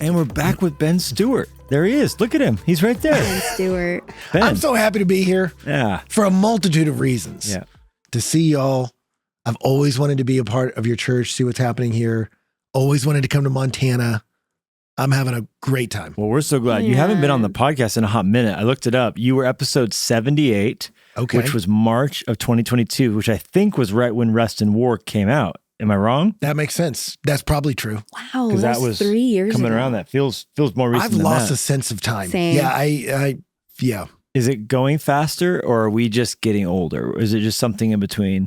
And we're back with Ben Stuart. There he is. Look at him. He's right there. Ben Stuart. Ben. I'm so happy to be here. Yeah. For a multitude of reasons. Yeah. To see y'all. I've always wanted to be a part of your church, see what's happening here. Always wanted to come to Montana. I'm having a great time. Well, we're so glad. You haven't been on the podcast in a hot minute. I looked it up. You were episode 78, which was March of 2022, which I think was right when Rest and War came out. Am I wrong? That makes sense. That's probably true. Wow, because that was 3 years coming ago. around. That feels more recent. I've than lost that. a sense of time. Same. Yeah, yeah. Is it going faster, or are we just getting older? Or is it just something in between?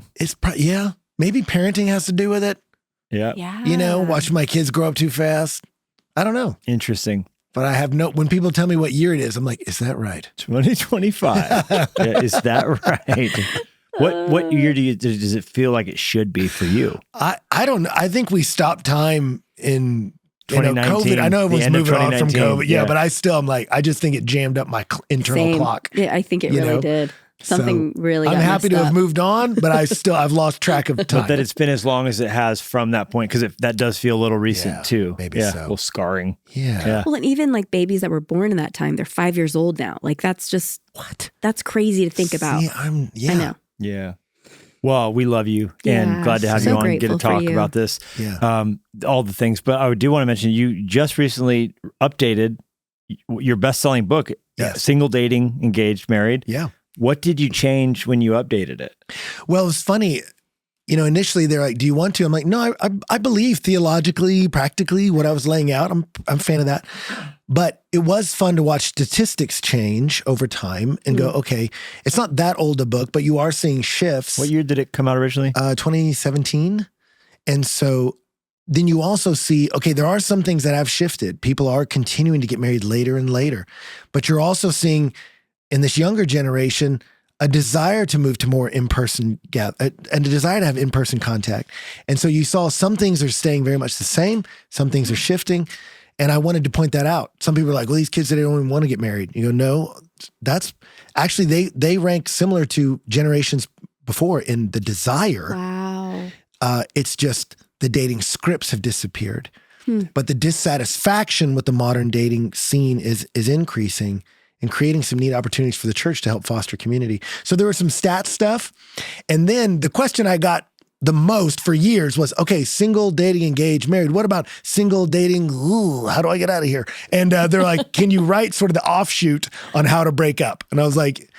Yeah. Maybe parenting has to do with it. Yeah. You know, watching my kids grow up too fast. I don't know. Interesting. But I have when people tell me what year it is, I'm like, is that right? 2025. Yeah, is that right? What year does it feel like it should be for you? I don't know. I think we stopped time in 2019. COVID. I know everyone's moving on from COVID. Yeah, but I'm like, I just think it jammed up my internal clock. Yeah, I think it really did. Something really got I'm happy to messed have up. moved on, but I've lost track of time. But that it's been as long as it has from that point, because that does feel a little recent too. Maybe so. A little scarring. Yeah. Well, and even like babies that were born in that time, they're 5 years old now. Like that's just that's crazy to think about. I know. Yeah. Well, we love you and Yeah, glad to have so you on and get to grateful for talk you. about this. Yeah. All the things. But I do want to mention you just recently updated your best-selling book, Single, Dating, Engaged, Married. Yeah. What did you change when you updated it? Well, it's funny. You know, initially they're like, do you want to? I'm like, no, I believe theologically, practically what I was laying out. I'm a fan of that. But it was fun to watch statistics change over time and go, okay, it's not that old a book, but you are seeing shifts. What year did it come out originally? 2017. And so then you also see, okay, there are some things that have shifted. People are continuing to get married later and later. But you're also seeing in this younger generation, a desire to move to more in-person and a desire to have in-person contact. And so you saw some things are staying very much the same. Some things are shifting. And I wanted to point that out. Some people are like, well, these kids, they don't even want to get married. You go, no, that's actually, they rank similar to generations before in the desire. Wow. It's just the dating scripts have disappeared. But the dissatisfaction with the modern dating scene is increasing and creating some neat opportunities for the church to help foster community. So there was some stats stuff. And then the question I got the most for years was, okay, single, dating, engaged, married. What about single, dating? Ooh, how do I get out of here? And they're like, can you write sort of the offshoot on how to break up? And I was like,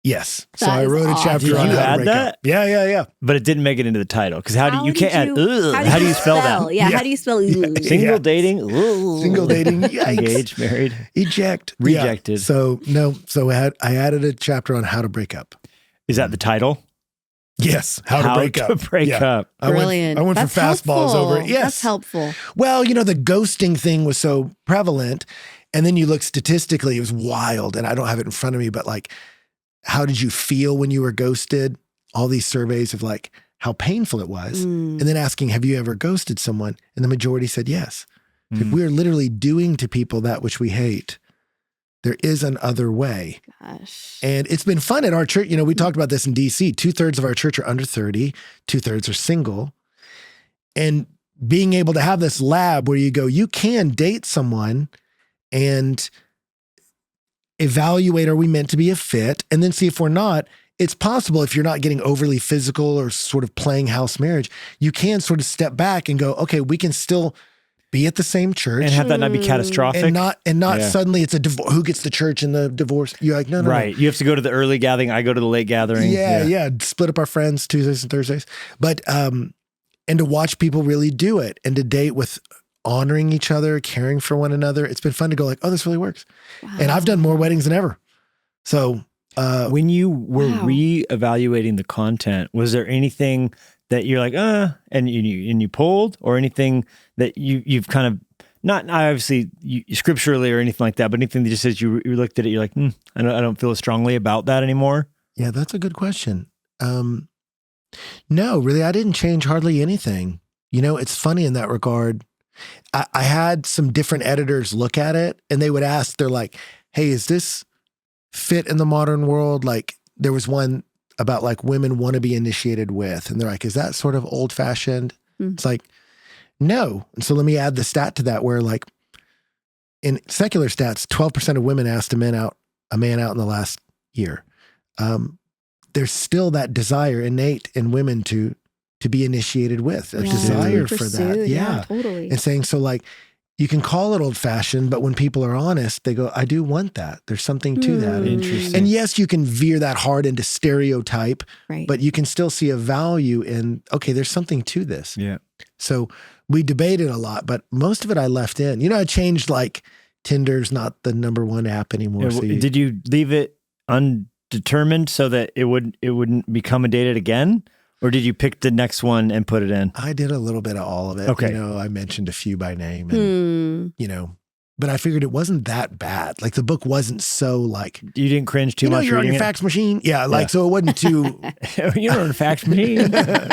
yes. So I wrote a chapter on how to break up. Yeah. But it didn't make it into the title, because you can't add, how do you spell that? Yeah, how do you spell Single, dating, Single, dating, yikes. Engaged, married, rejected. Yeah. So I added a chapter on how to break up. Is that the title? Yes, how to break up. Brilliant. I went That's for fastballs helpful. over it. Yes. That's helpful. Well, you know, the ghosting thing was so prevalent. And then you look statistically, it was wild. And I don't have it in front of me, but like, how did you feel when you were ghosted? All these surveys of like how painful it was. And then asking, have you ever ghosted someone? And the majority said yes. If we're literally doing to people that which we hate, there is an other way. Gosh. And it's been fun at our church. You know, we talked about this in DC. 2/3 of our church are under 30, 2/3 are single. And being able to have this lab where you go, you can date someone and evaluate, are we meant to be a fit? And then see if we're not. It's possible if you're not getting overly physical or sort of playing house marriage, you can sort of step back and go, okay, we can still be at the same church. And have that not be catastrophic. And not suddenly it's a divorce. Who gets the church in the divorce? You're like, no. Right. You have to go to the early gathering. I go to the late gathering. Yeah. Split up our friends Tuesdays and Thursdays. But, and to watch people really do it and to date with honoring each other, caring for one another. It's been fun to go like, oh, this really works. Wow. And I've done more weddings than ever. So, when you were reevaluating the content, was there anything that you're like, and you pulled, or anything that you've kind of not obviously scripturally or anything like that, but anything that just says you looked at it, you're like, I don't feel as strongly about that anymore? Yeah, that's a good question. No, really, I didn't change hardly anything. You know, it's funny in that regard. I had some different editors look at it, and they would ask, they're like, hey, is this fit in the modern world? Like, there was one about like women want to be initiated with. And they're like, is that sort of old fashioned? It's like, no. And so let me add the stat to that where like in secular stats, 12% of women asked a man out in the last year. There's still that desire innate in women to be initiated with, a desire for that. Yeah, totally. And saying, so like, you can call it old fashioned, but when people are honest, they go, I do want that. There's something to that. Interesting. And yes, you can veer that hard into stereotype, Right. but you can still see a value in, okay, there's something to this. Yeah. So we debated a lot, but most of it I left in. You know, I changed, like, Tinder's not the number one app anymore. So Did you leave it undetermined so that it wouldn't become a dated again? Or did you pick the next one and put it in? I did a little bit of all of it. Okay. You know, I mentioned a few by name and, you know, but I figured it wasn't that bad. Like, the book wasn't so like, You didn't cringe too much you're on reading your it? fax machine. Yeah. Like, so it wasn't too, You're on a fax machine.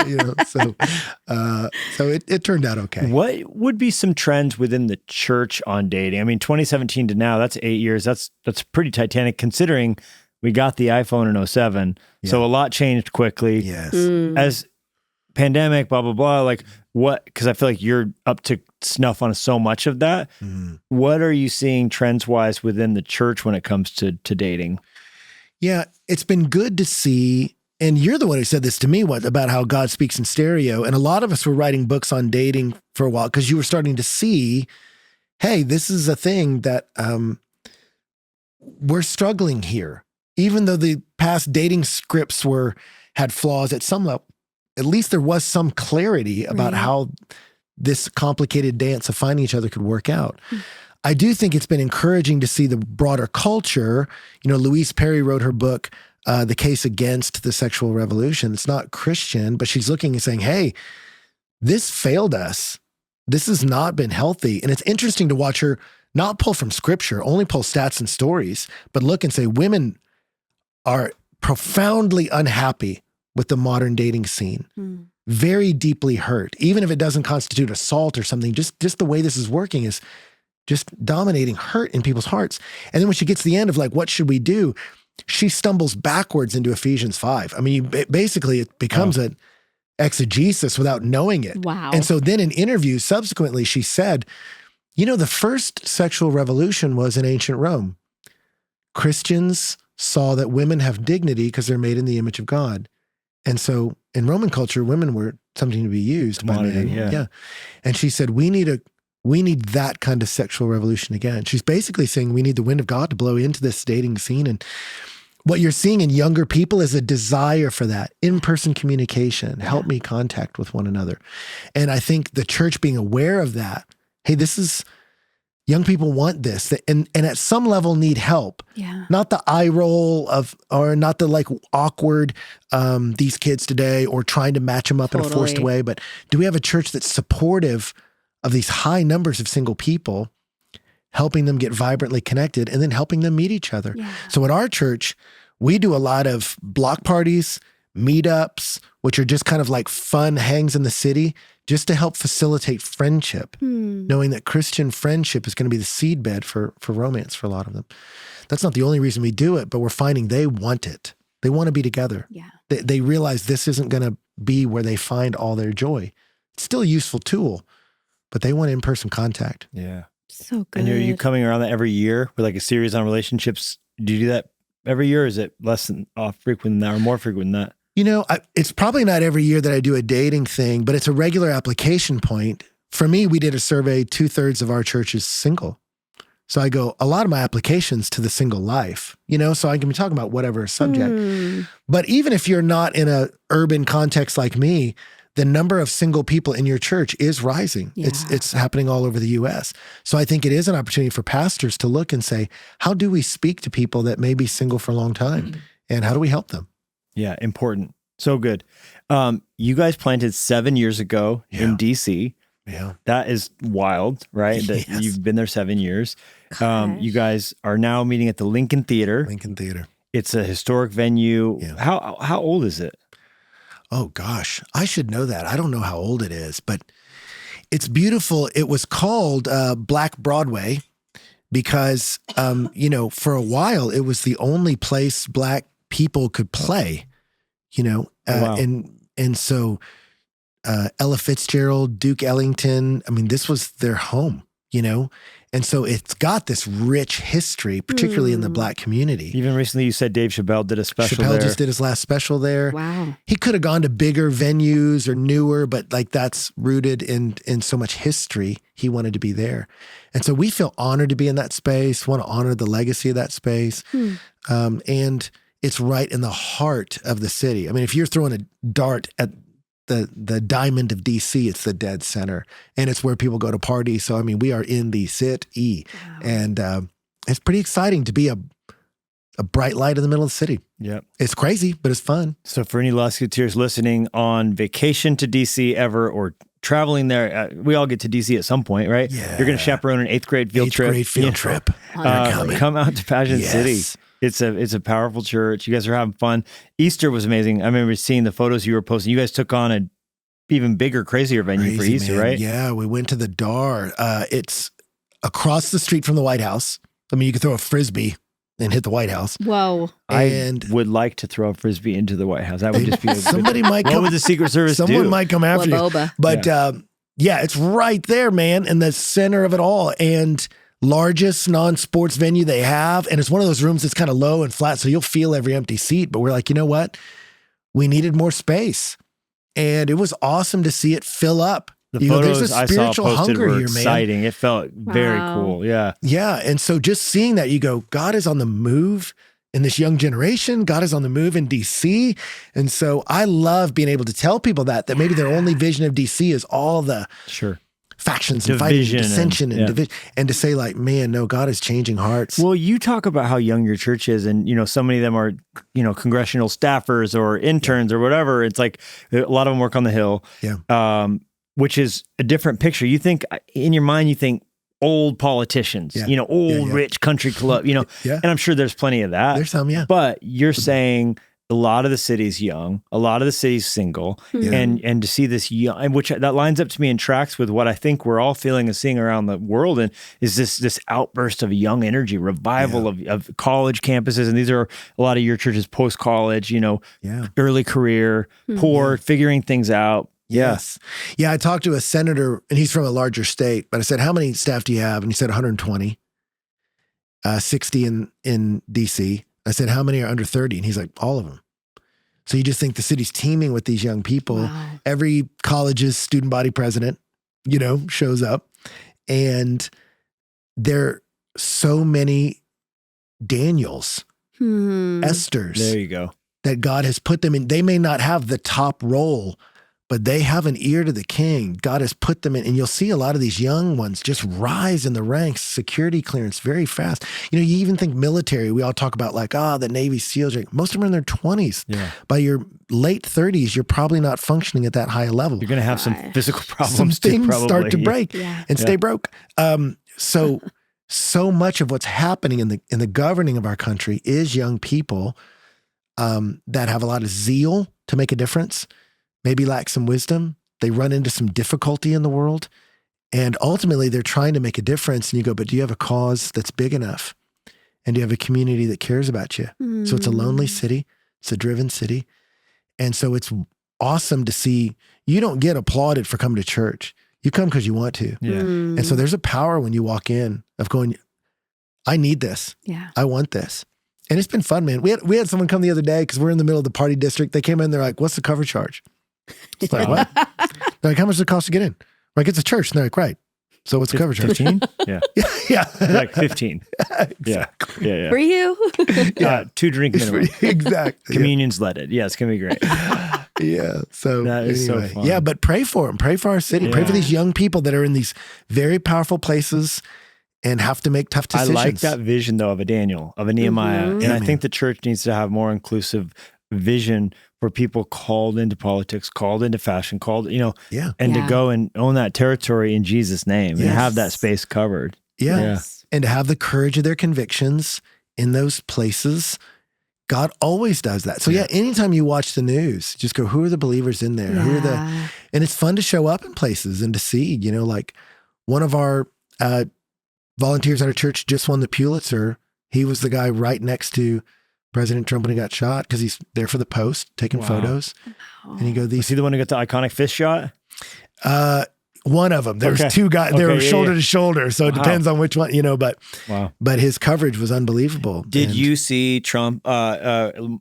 you know, so it turned out okay. What would be some trends within the church on dating? I mean, 2017 to now, that's 8 years. That's pretty titanic considering we got the iPhone in 07. Yeah. So a lot changed quickly. Yes. As pandemic, blah, blah, blah, like what, because I feel like you're up to snuff on so much of that. What are you seeing trends-wise within the church when it comes to dating? Yeah, it's been good to see. And you're the one who said this to me, about how God speaks in stereo. And a lot of us were writing books on dating for a while because you were starting to see, hey, this is a thing that we're struggling here. Even though the past dating scripts had flaws at some level, at least there was some clarity about how this complicated dance of finding each other could work out. I do think it's been encouraging to see the broader culture. You know, Louise Perry wrote her book, The Case Against the Sexual Revolution. It's not Christian, but she's looking and saying, hey, this failed us. This has not been healthy. And it's interesting to watch her not pull from scripture, only pull stats and stories, but look and say women are profoundly unhappy with the modern dating scene. Very deeply hurt. Even if it doesn't constitute assault or something, just the way this is working is just dominating hurt in people's hearts. And then when she gets to the end of, like, what should we do? She stumbles backwards into Ephesians 5. I mean, basically it becomes an exegesis without knowing it. Wow. And so then in interviews subsequently, she said, you know, the first sexual revolution was in ancient Rome. Christians saw that women have dignity because they're made in the image of God. And so in Roman culture, women were something to be used by men. Yeah. And she said, we need that kind of sexual revolution again. She's basically saying we need the wind of God to blow into this dating scene. And what you're seeing in younger people is a desire for that in-person communication, help me contact with one another. And I think the church being aware of that, hey, young people want this, and at some level need help. Yeah. Not the eye roll or not the, like, awkward, these kids today, or trying to match them up in a forced way. But do we have a church that's supportive of these high numbers of single people, helping them get vibrantly connected and then helping them meet each other? Yeah. So at our church, we do a lot of block parties, meetups, which are just kind of like fun hangs in the city, just to help facilitate friendship, knowing that Christian friendship is going to be the seedbed for romance for a lot of them. That's not the only reason we do it, but we're finding they want it. They want to be together. Yeah. They realize this isn't going to be where they find all their joy. It's still a useful tool, but they want in-person contact. Yeah. So good. And are you coming around that every year with, like, a series on relationships? Do you do that every year, or is it less than frequent than that, or more frequent than that? You know, it's probably not every year that I do a dating thing, but it's a regular application point. For me, we did a survey, 2/3 of our church is single. So I go, a lot of my applications to the single life, you know, so I can be talking about whatever subject. But even if you're not in a urban context like me, the number of single people in your church is rising. Yeah. It's happening all over the US. So I think it is an opportunity for pastors to look and say, how do we speak to people that may be single for a long time? And how do we help them? Yeah, important. So good. You guys planted 7 years ago in DC. Yeah. That is wild, right? That Yes. you've been there 7 years. You guys are now meeting at the Lincoln Theater. Lincoln Theater. It's a historic venue. Yeah. How old is it? Oh gosh, I should know that. I don't know how old it is, but it's beautiful. It was called Black Broadway because, you know, for a while it was the only place Black people could play, you know, Wow. and so Ella Fitzgerald, Duke Ellington, I mean, this was their home. you know? And so it's got this rich history, particularly in the Black community. Even recently you said Dave Chappelle did a special Chappelle there. just did his last special there. Wow. He could have gone to bigger venues or newer, but like that's rooted in so much history. He wanted to be there. And so we feel honored to be in that space, want to honor the legacy of that space. And it's right in the heart of the city. I mean, if you're throwing a dart at the diamond of DC, it's the dead center, and it's where people go to party. So, I mean, we are in the city, and it's pretty exciting to be a bright light in the middle of the city. Yep. It's crazy, but it's fun. So for any Lusketeers listening on vacation to DC ever or traveling there, we all get to DC at some point, right? Yeah. You're going to chaperone an 8th grade field trip. 8th grade field trip. Come out to Passion Yes. City. It's a powerful church. You guys are having fun. Easter was amazing. I remember seeing the photos you were posting. You guys took on a even bigger, crazier venue for Easter, man. right? Yeah, we went to the Dar. It's across the street from the White House. I mean, you could throw a Frisbee and hit the White House. Whoa. And I would like to throw a Frisbee into the White House. That would just be a somebody might What come. would the Secret Service Someone do? might come after you. Waboba. But yeah, it's right there, man, in the center of it all. And largest non-sports venue they have. And it's one of those rooms that's kind of low and flat, so you'll feel every empty seat. But we're like, you know what? We needed more space. And it was awesome to see it fill up. The You know, photos there's a I saw spiritual posted hunger were here, man. exciting. It felt very Wow. cool. Yeah. Yeah. And so just seeing that, you go, God is on the move in this young generation. God is on the move in DC. And so I love being able to tell people that maybe their only vision of DC is all the Sure. factions and fighting, Division and dissension and yeah. division. And to say like, man, no, God is changing hearts. Well, you talk about how young your church is, and so many of them are, congressional staffers or interns or whatever. It's like a lot of them work on the Hill, which is a different picture. You think in your mind, you think old politicians, old rich country club, Yeah. and I'm sure there's plenty of that. There's some, yeah. But you're saying a lot of the city's young, a lot of the city's single, and to see this young, which that lines up to me and tracks with what I think we're all feeling and seeing around the world, and is this outburst of young energy, revival of college campuses, and these are a lot of your churches post college, early career, poor, figuring things out. Yes. Yeah, I talked to a senator, and he's from a larger state, but I said, how many staff do you have? And he said 120, 60 in DC. I said, how many are under 30? And he's like, all of them. So you just think the city's teeming with these young people. Wow. Every college's student body president, shows up. And there are so many Daniels, Esthers, There you go. that God has put them in. They may not have the top role, but they have an ear to the king. God has put them in, and you'll see a lot of these young ones just rise in the ranks, security clearance very fast. You even think military, we all talk about like, the Navy SEALs, most of them are in their 20s. Yeah. By your late 30s, you're probably not functioning at that high a level. You're going to have some physical problems. Some things too, probably. start to break Yeah. and stay broke. So much of what's happening in the governing of our country is young people that have a lot of zeal to make a difference, maybe lack some wisdom. They run into some difficulty in the world, and ultimately they're trying to make a difference. And you go, but do you have a cause that's big enough? And do you have a community that cares about you? So it's a lonely city. It's a driven city. And so it's awesome to see. You don't get applauded for coming to church. You come because you want to. Yeah. And so there's a power when you walk in of going, I need this. Yeah. I want this. And it's been fun, man. We had someone come the other day because we're in the middle of the party district. They came in, they're like, what's the cover charge? It's like, what? They're like, how much does it cost to get in? We're like, it's a church. And they're like, right. So what's the cover charge? 15? Yeah. Yeah. Like 15. Exactly. Yeah. For you? 2 drink minimum. Exactly. Communion's leaded. Yeah, it's going to be great. Yeah. So That is so fun. Yeah, but pray for them. Pray for our city. Pray for these young people that are in these very powerful places and have to make tough decisions. I like that vision, though, of a Daniel, of a Nehemiah. And I think the church needs to have more inclusive vision for people called into politics, called into fashion, and to go and own that territory in Jesus' name and have that space covered. Yeah. And to have the courage of their convictions in those places. God always does that. So anytime you watch the news, just go, who are the believers in there? Who are and it's fun to show up in places and to see, like one of our volunteers at our church just won the Pulitzer. He was the guy right next to President Trump when he got shot because he's there for the Post taking photos. And you go, Is he the one who got the iconic fist shot? One of them. There was Okay. two guys. They Okay, were yeah, shoulder yeah. to shoulder. So it Wow. depends on which one, but Wow. his coverage was unbelievable. Did And you see Trump,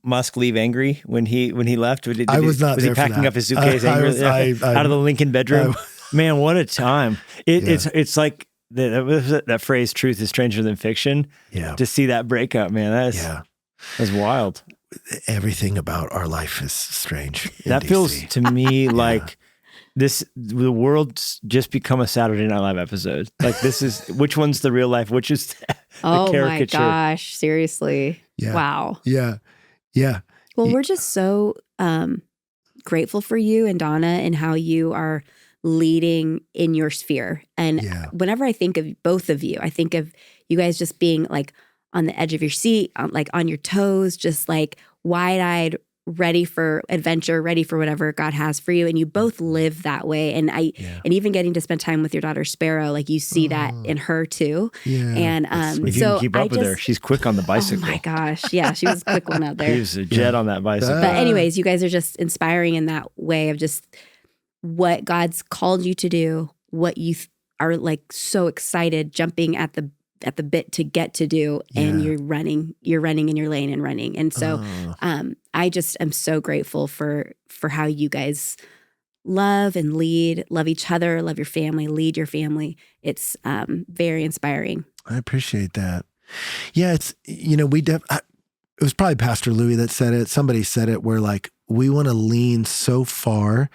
Musk leave angry when he left? I was not Was there he for packing that. up his suitcase I angry was- out of the Lincoln bedroom? Man, what a time! It's like that phrase "truth is stranger than fiction." Yeah. To see that breakup, man, that's wild. Everything about our life is strange. in That DC. feels to me like the world's just become a Saturday Night Live episode. Like this is which one's the real life, which is the Oh my caricature. gosh, seriously. Yeah. Wow. Yeah. Yeah. Well, we're just so grateful for you and Donna and how you are leading in your sphere. And Yeah. whenever I think of both of you, I think of you guys just being like on the edge of your seat, like on your toes, just like wide-eyed, ready for adventure, ready for whatever God has for you. And you both live that way. And and even getting to spend time with your daughter Sparrow, like you see that in her too. Yeah. And If you so can keep up with her, she's quick on the bicycle. Oh my gosh. Yeah, she was a quick one out there. She's a jet on that bicycle. But anyways, you guys are just inspiring in that way of just what God's called you to do, what you are like so excited jumping at the bit to get to do, and you're running in your lane and running. And so I just am so grateful for how you guys love and love each other, love your family, lead your family. It's very inspiring. I appreciate that. Yeah, it's, it was probably Pastor Louis that said it. Somebody said it where like, we want to lean so far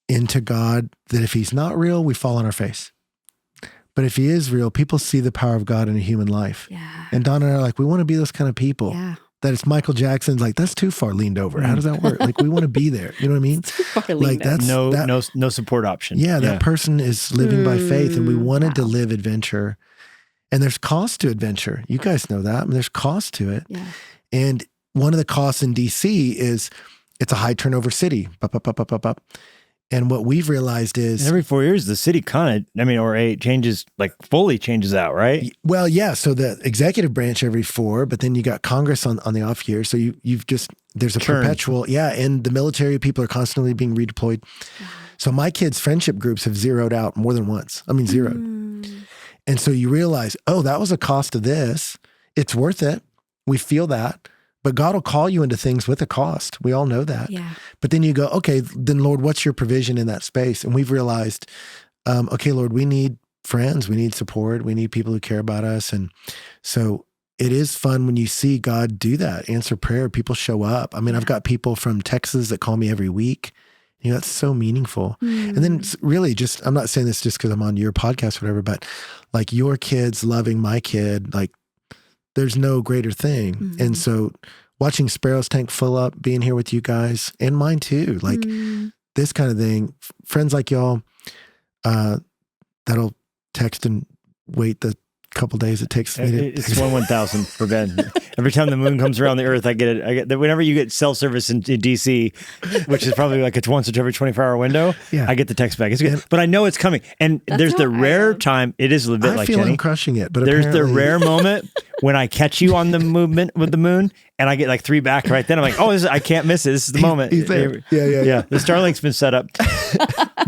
into God that if he's not real, we fall on our face. But if he is real, people see the power of God in a human life. Yeah. And Donna and I are like, we want to be those kind of people. Yeah. That it's Michael Jackson's like, that's too far leaned over. How does that work? Like, we want to be there. You know what I mean? Like that's no support option. Yeah, that person is living by faith, and we wanted to live adventure. And there's cost to adventure. You guys know that. I mean, there's cost to it. Yeah. And one of the costs in DC is it's a high turnover city. Up. And what we've realized is And every 4 years, the city changes, like fully changes out, right? well, yeah. So the executive branch every 4, but then you got Congress on the off year. So you've just, there's a perpetual, and the military people are constantly being redeployed. So my kids' friendship groups have zeroed out more than once. I mean, zeroed. And so you realize, that was a cost of this. It's worth it. We feel that. But God will call you into things with a cost. We all know that. Yeah. But then you go, okay, then Lord, what's your provision in that space? And we've realized, okay, Lord, we need friends. We need support. We need people who care about us. And so it is fun when you see God do that, answer prayer, people show up. I mean, I've got people from Texas that call me every week. That's so meaningful. And then really just, I'm not saying this just because I'm on your podcast or whatever, but like your kids loving my kid, like there's no greater thing. And so watching Sparrow's tank fill up, being here with you guys and mine too, like this kind of thing, friends like y'all, that'll text and wait the couple days it takes me to. It's 1,000 for Ben. Every time the moon comes around the earth, I get it. Whenever you get cell service in DC, which is probably like it's once every 24-hour window, I get the text back. It's good, but I know it's coming. And there's the rare time. It is a bit I like feel Jennie. I'm crushing it, but there's the rare moment when I catch you on the movement with the moon, and I get like 3 back right then. I'm like, I can't miss it. This is the moment. He's there. Yeah. The Starlink's been set up.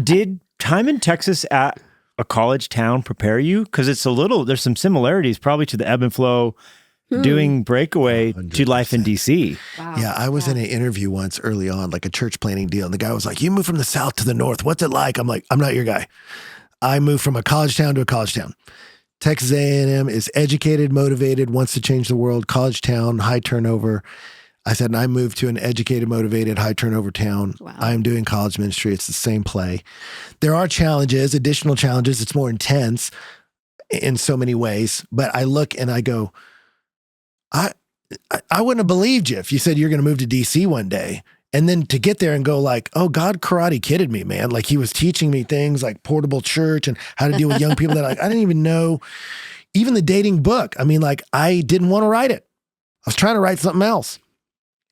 Did time in Texas at a college town prepare you? Because there's some similarities probably to the ebb and flow doing breakaway 100%. To life in DC. Wow. Yeah, I was in an interview once early on, like a church planning deal. And the guy was like, you moved from the South to the North. What's it like? I'm like, I'm not your guy. I moved from a college town to a college town. Texas A&M is educated, motivated, wants to change the world, college town, high turnover. I said, and I moved to an educated, motivated, high turnover town. Wow. I'm doing college ministry. It's the same play. There are challenges, additional challenges. It's more intense in so many ways. But I look and I go, I wouldn't have believed you if you said you're going to move to DC one day. And then to get there and go like, oh, God karate kidded me, man. Like he was teaching me things like portable church and how to deal with young people that like, I didn't even know, even the dating book. I mean, like I didn't want to write it. I was trying to write something else.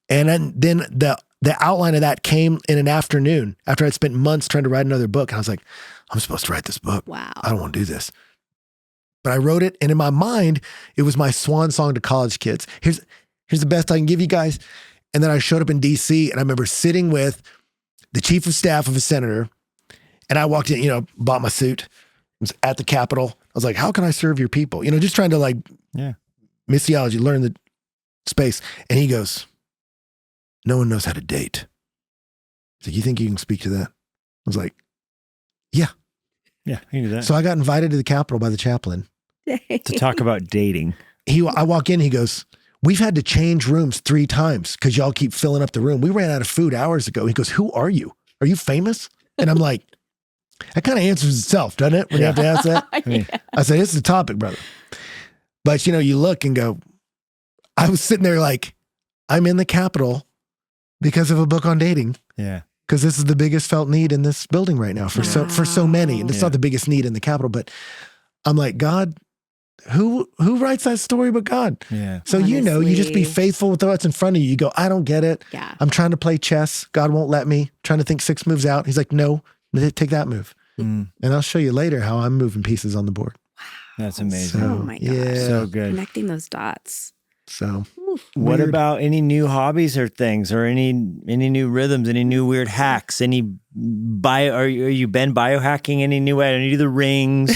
And then the outline of that came in an afternoon after I'd spent months trying to write another book. And I was like, I'm supposed to write this book. Wow. I don't want to do this. But I wrote it. And in my mind, it was my swan song to college kids. Here's the best I can give you guys. And then I showed up in DC and I remember sitting with the chief of staff of a senator And I walked in, bought my suit, was at the Capitol. I was like, how can I serve your people? Just trying to missiology, learn the space. And he goes, no one knows how to date. He's like, you think you can speak to that? I was like, yeah. Yeah, you can do that. So I got invited to the Capitol by the chaplain. To talk about dating. I walk in, he goes, we've had to change rooms 3 times because y'all keep filling up the room. We ran out of food hours ago. He goes, who are you? Are you famous? And I'm like, that kind of answers itself, doesn't it? When you have to ask that. I said, it's the topic, brother. But you look and go, I was sitting there like, I'm in the Capitol because of a book on dating. Yeah. Because this is the biggest felt need in this building right now for so many. And it's not the biggest need in the Capitol, but I'm like, God, who writes that story but God? Yeah. So you just be faithful with what's in front of you. You go, I don't get it. Yeah. I'm trying to play chess. God won't let me. Trying to think 6 moves out. He's like, no, take that move. And I'll show you later how I'm moving pieces on the board. That's amazing. Oh my gosh. Yeah. So good. Connecting those dots. So What weird. about any new hobbies or things, or any new rhythms, any new weird hacks? Are you biohacking any new way? I know you do the rings.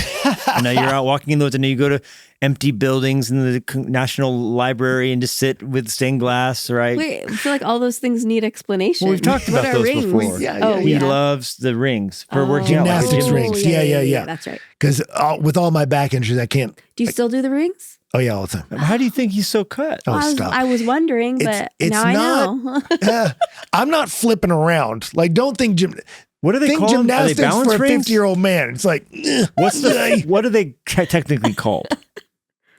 I know you're out walking in those. I know you go to empty buildings in the National Library and just sit with stained glass, right? Wait, I feel like all those things need explanation. Well, we've talked What about are those rings? before. Yeah. He loves the rings for working out. Like Gymnastics gym rings. Yeah. That's right. Because with all my back injuries, I can't. Do you still do the rings? Oh, yeah, all the time. How do you think he's so cut? Oh, I stop. was wondering, but It's now I know. I'm not flipping around. Like, don't think What do they think call them? Are they gymnastics balance for a rings? 50-year-old man. It's like, What are they technically called?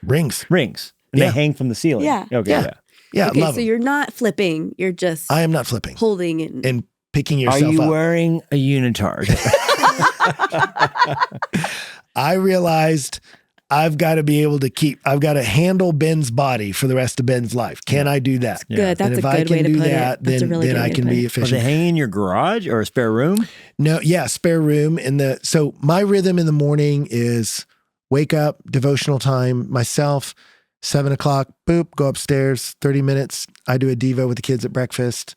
rings. Rings. And Yeah. they hang from the ceiling. Yeah. Okay. Yeah. Yeah. Yeah, Okay, love so 'em. you're not flipping. You're just I am not flipping holding it. and picking Are yourself you up. wearing a unitard? I realized I've got to handle Ben's body for the rest of Ben's life. Can I do that? Yeah. Good. That's And a if I good can way to do put that, it. That's a really then good I way to can put be it. Are efficient. they hanging in your garage or a spare room? No, yeah, spare room. So my rhythm in the morning is wake up, devotional time, myself, 7:00, boop, go upstairs, 30 minutes. I do a Devo with the kids at breakfast.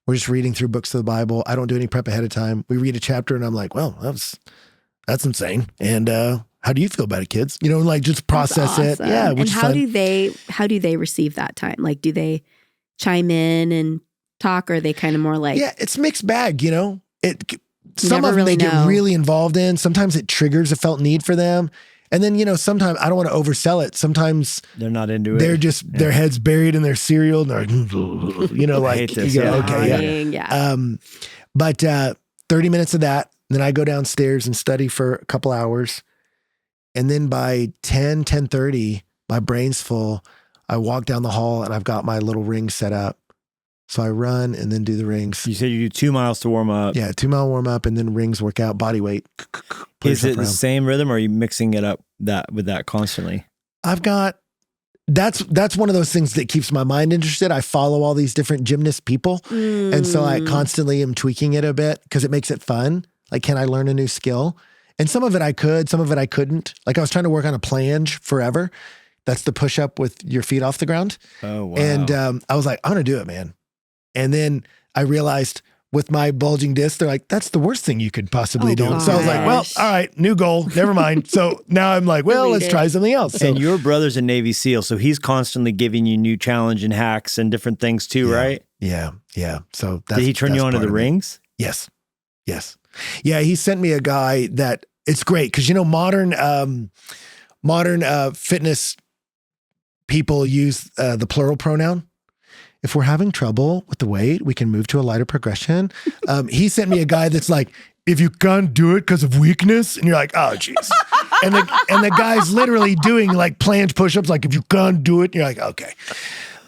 We're just reading through books of the Bible. I don't do any prep ahead of time. We read a chapter and I'm like, well, that's insane. And how do you feel about it, kids? Just process That's it. awesome. Yeah, which And is how do they receive that time? Like, do they chime in and talk, or are they kind of more like, Yeah, it's mixed bag, Some never of them really they know. get really involved in. Sometimes it triggers a felt need for them. And then, sometimes I don't want to oversell it. Sometimes They're not into it. they're just their heads buried in their cereal and they're like, hate this, you go, yeah. okay, yeah. Dying, yeah. But 30 minutes of that. Then I go downstairs and study for a couple hours. And then by 10:30, my brain's full. I walk down the hall and I've got my little ring set up. So I run and then do the rings. You said you do 2 miles to warm up. Yeah, 2-mile warm up and then rings work out, body weight. Play Is it yourself the around. same rhythm, or are you mixing it up with that constantly? I've got that's one of those things that keeps my mind interested. I follow all these different gymnast people. And so I constantly am tweaking it a bit because it makes it fun. Like, can I learn a new skill? And some of it I could, some of it I couldn't. Like I was trying to work on a planche forever. That's the push up with your feet off the ground. Oh, wow. And I was like, I'm going to do it, man. And then I realized with my bulging disc, they're like, that's the worst thing you could possibly do. So I was like, well, gosh. all right, new goal. Never mind. So now I'm like, well, let's try something else. So And your brother's a Navy SEAL, so he's constantly giving you new challenge and hacks and different things too, right? yeah. So that's, Did he turn that's you on to part the of it. rings? Yes. Yeah, he sent me a guy that it's great because modern fitness people use the plural pronoun. If we're having trouble with the weight, we can move to a lighter progression. He sent me a guy that's like, if you can't do it because of weakness, and you're like, oh jeez. and the guy's literally doing like planche push-ups, like if you can't do it, and you're like, okay.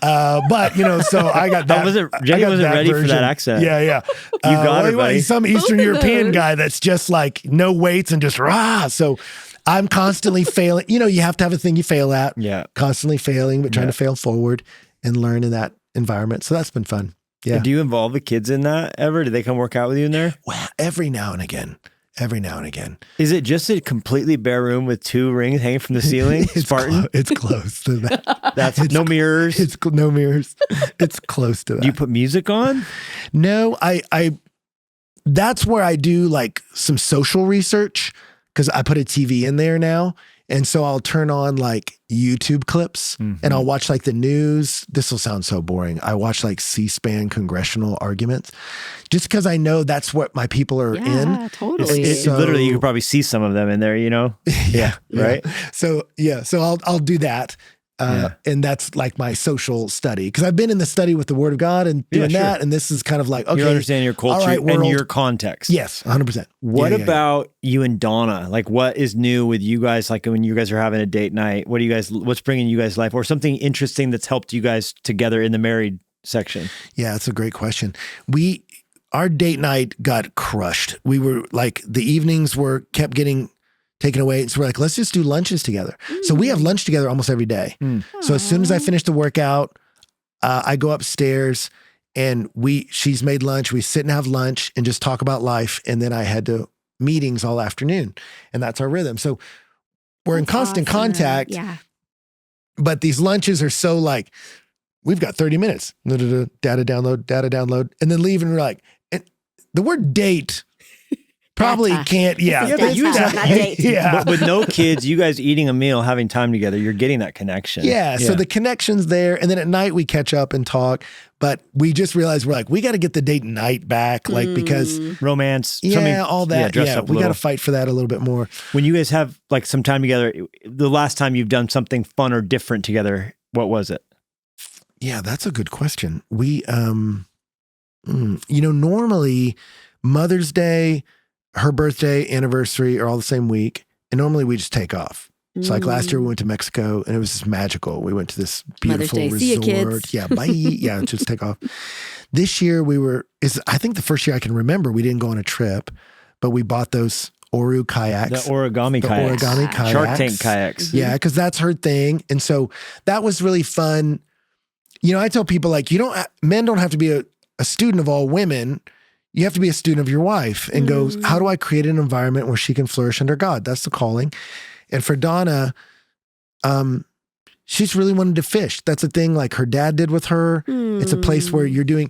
But so I got that. Jennie wasn't ready for version. that accent. Yeah. You got it, buddy. He's some Eastern European guy that's just like no weights and just rah. So I'm constantly failing. You have to have a thing you fail at. Yeah. Constantly failing, but trying to fail forward and learn in that environment. So that's been fun. Yeah. Do you involve the kids in that ever? Do they come work out with you in there? Well, every now and again. Is it just a completely bare room with 2 rings hanging from the ceiling? Spartan? It's close to that. That's no mirrors. It's no mirrors. It's close to that. Do you put music on? No, I that's where I do like some social research because I put a TV in there now. And so I'll turn on like YouTube clips and I'll watch like the news. This will sound so boring. I watch like C-SPAN congressional arguments just because I know that's what my people are in. Yeah, totally. Literally, you could probably see some of them in there, you know? Yeah. Right? So I'll do that. And that's like my social study because I've been in the study with the Word of God and doing that. And this is kind of like, okay. You understand your culture all right, and your context. Yes, 100%. What about you and Donna? Like what is new with you guys? Like when you guys are having a date night, what's bringing you guys life or something interesting that's helped you guys together in the married section? Yeah, that's a great question. Our date night got crushed. We were like, the evenings kept getting taken away. So we're like, let's just do lunches together. So we have lunch together almost every day. So as soon as I finish the workout, I go upstairs and she's made lunch. We sit and have lunch and just talk about life. And then I head to meetings all afternoon. And that's our rhythm. So we're in constant contact. Yeah. But these lunches are so like, we've got 30 minutes. Data download. And then leave and we're like, the word date probably can't. Yeah. But with no kids, you guys eating a meal, having time together, you're getting that connection. Yeah. So the connection's there. And then at night we catch up and talk. But we just realized we're like, we got to get the date night back. Like, because romance. All that. We got to fight for that a little bit more. When you guys have like some time together, the last time you've done something fun or different together, what was it? Yeah, that's a good question. We, normally Mother's Day, her birthday, anniversary are all the same week. And normally we just take off. So like last year we went to Mexico and it was just magical. We went to this beautiful resort. See you, kids. Yeah, bye. Yeah, just take off. This year I think the first year I can remember we didn't go on a trip, but we bought those Oru kayaks. The origami kayaks. Shark Tank kayaks. Yeah, because that's her thing. And so that was really fun. I tell people like, men don't have to be a student of all women. You have to be a student of your wife and go, how do I create an environment where she can flourish under God? That's the calling. And for Donna, she's really wanted to fish. That's a thing like her dad did with her. It's a place where you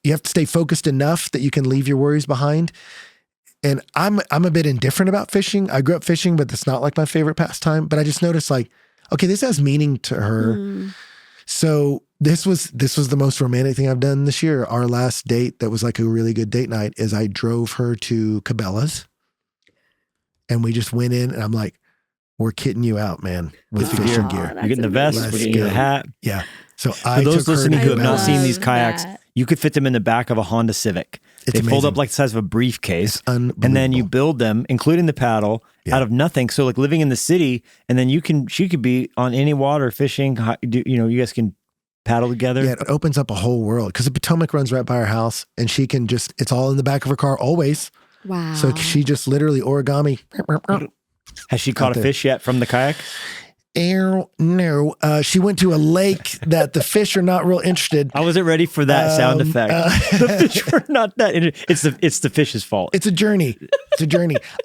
have to stay focused enough that you can leave your worries behind. And I'm a bit indifferent about fishing. I grew up fishing, but that's not like my favorite pastime. But I just noticed like, okay, this has meaning to her. So this was the most romantic thing I've done this year. Our last date that was like a really good date night is I drove her to Cabela's and we just went in and I'm like, we're kitting you out, man, with fishing gear. You're getting the vest, we're getting you the hat. Yeah. So for those listening who have not seen these kayaks, you could fit them in the back of a Honda Civic. They fold up like the size of a briefcase. And then you build them, including the paddle, out of nothing. So like living in the city, and then she could be on any water fishing. You guys can paddle together. Yeah, it opens up a whole world because the Potomac runs right by her house and she can it's all in the back of her car always. Wow. So she just literally origami. Has she caught a fish yet from the kayak? No. She went to a lake that the fish are not real interested. I wasn't ready for that sound effect. The fish were not that interested. It's the fish's fault. It's a journey.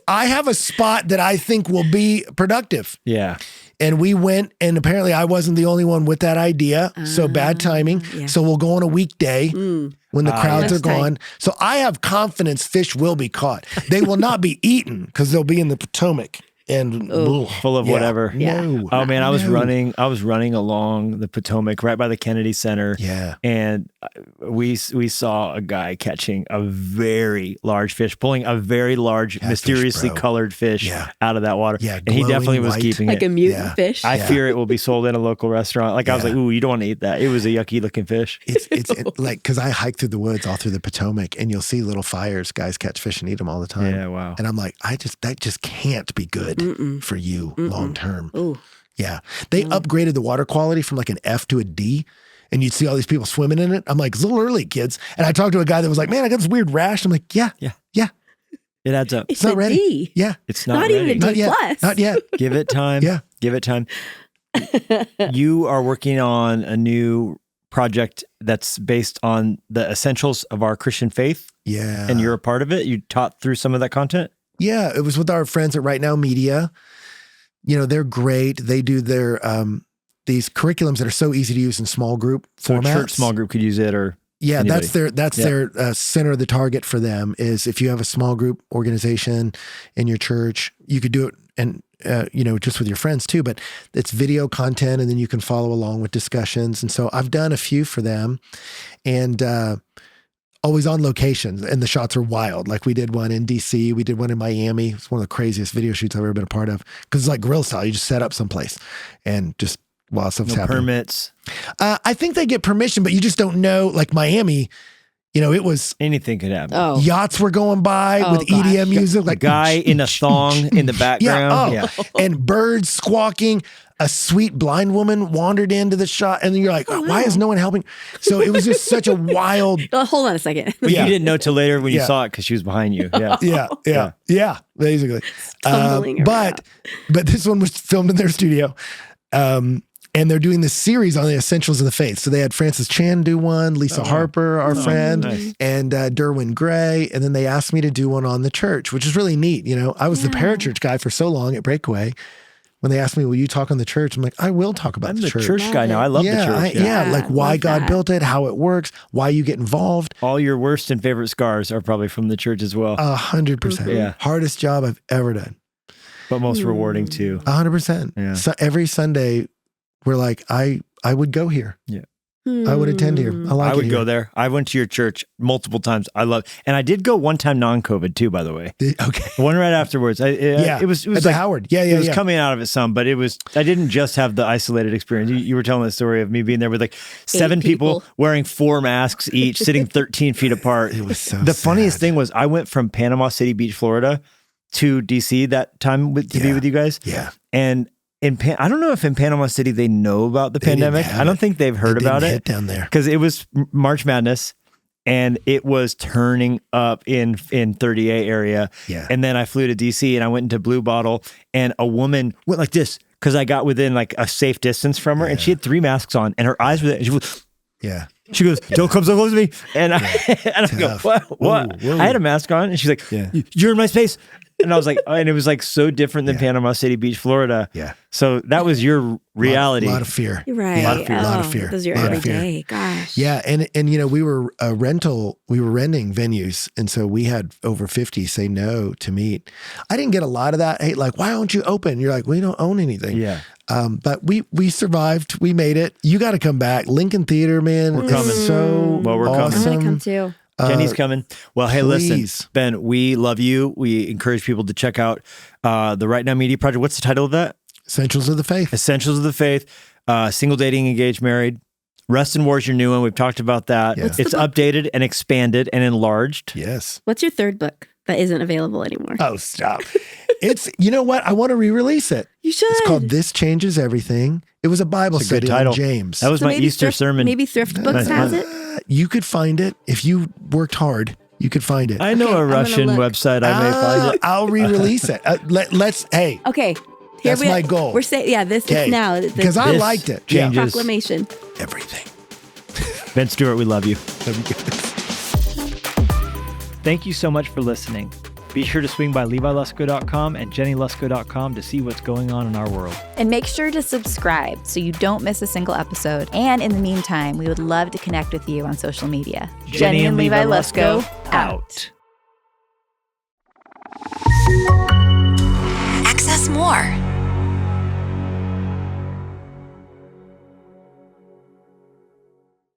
I have a spot that I think will be productive. Yeah. And we went, and apparently I wasn't the only one with that idea. So bad timing. Yeah. So we'll go on a weekday when the crowds are gone. So I have confidence fish will be caught. They will not be eaten because they'll be in the Potomac. And full of whatever. Yeah. No. Oh man, I was running along the Potomac right by the Kennedy Center. Yeah. And we saw a guy catching a very large fish, pulling a very large, mysteriously colored fish out of that water. Yeah. And he definitely was keeping like it. Like a mutant fish. I fear it will be sold in a local restaurant. Like I was like, ooh, you don't want to eat that. It was a yucky looking fish. It's like, cause I hike through the woods all through the Potomac and you'll see little fires, guys catch fish and eat them all the time. Yeah. Wow. And I'm like, that just can't be good. For you long term. Ooh. Yeah. They upgraded the water quality from like an F to a D and you'd see all these people swimming in it. I'm like, it's a little early, kids. And I talked to a guy that was like, man, I got this weird rash. I'm like, yeah. It adds up. It's not ready. D. Yeah. It's not ready. Even a D plus. Not yet. Give it time. Yeah. Give it time. You are working on a new project that's based on the essentials of our Christian faith. Yeah. And you're a part of it. You taught through some of that content. Yeah, it was with our friends at Right Now Media. They're great. They do their these curriculums that are so easy to use in small group formats. Church small group could use it, or Yeah, Anybody. that's their center of the target for them is if you have a small group organization in your church, you could do it and just with your friends too, but it's video content and then you can follow along with discussions. And so I've done a few for them and always on locations and the shots are wild. Like we did one in DC, we did one in Miami. It's one of the craziest video shoots I've ever been a part of because it's like guerrilla style. You just set up someplace and just while stuff's happening. Permits. I think they get permission, but you just don't know. Like Miami, it was Anything could happen. Oh, yachts were going by with EDM music, A like guy in a thong in the background. and birds squawking. A sweet blind woman wandered into the shot, and then you're like, why is no one helping? So it was just such a wild. Hold on a second. But you didn't know till later when you saw it because she was behind you. Yeah. Basically. Tumbling but this one was filmed in their studio. And they're doing this series on the essentials of the faith. So they had Francis Chan do one, Lisa Harper, our friend, nice. and Derwin Gray. And then they asked me to do one on the church, which is really neat. I was the parachurch guy for so long at Breakaway. When they asked me, will you talk on the church? I'm like, I will talk about I'm the the church. church guy now. I love the church. Like why God built it, how it works, why you get involved. All your worst and favorite scars are probably from the church as well. 100%. Yeah. Hardest job I've ever done. But most rewarding too. 100%. Yeah. So every Sunday, we're like, I would go here. Yeah. I would attend here. I would go there. I went to your church multiple times. And I did go one time non-COVID too, by the way. Okay. One right afterwards. It was at like the Howard. It was coming out of it some, but I didn't just have the isolated experience. You were telling the story of me being there with like 7 people wearing 4 masks each, sitting 13 feet apart. It was so The sad. funniest thing was I went from Panama City Beach, Florida to DC that time to be with you guys. Yeah. And I don't know if in Panama City they know about the pandemic. I don't think they've heard about it down there because it was March Madness and it was turning up in 30A area. Yeah. And then I flew to DC and I went into Blue Bottle and a woman went like this because I got within like a safe distance from her and she had 3 masks on and her eyes were there. She goes, don't come so close to me. And I go, what? Whoa. I had a mask on and she's like, you're in my space. And I was like, and it was like so different than Panama City Beach, Florida. Yeah. So that was your reality. A lot of fear. You're right. A lot of fear. That was your everyday. Gosh. Yeah. And we were renting venues. And so we had over 50 say no to meet. I didn't get a lot of that. Hey, like, why don't you open? You're like, we don't own anything. Yeah. But we survived. We made it. You got to come back. Lincoln Theater, man. We're coming. So we're awesome. I'm going to come too. Jennie's coming. Well, hey, please. listen, Ben, we love you. We encourage people to check out the Right Now Media Project. What's the title of that? Essentials of the Faith. Essentials of the Faith. Single, dating, engaged, married. Rest and War is your new one. We've talked about that. Yeah. It's updated and expanded and enlarged. Yes. What's your third book that isn't available anymore? Oh, stop. It's, you know what? I want to re-release it. You should. It's called This Changes Everything. It was a Bible It's a good study title. on James. That was my Easter sermon. Maybe Thrift Books has it. You could find it. If you worked hard, you could find it. I know a Russian website. I may find it. I'll re-release it. Hey. Okay. That's my goal. We're saying, this is now. Because I liked it. Changes proclamation. Everything. Ben Stuart, we love you. Love you guys. Thank you so much for listening. Be sure to swing by levilusko.com and jennielusko.com to see what's going on in our world. And make sure to subscribe so you don't miss a single episode. And in the meantime, we would love to connect with you on social media. Jennie and Levi Lusko out. Access more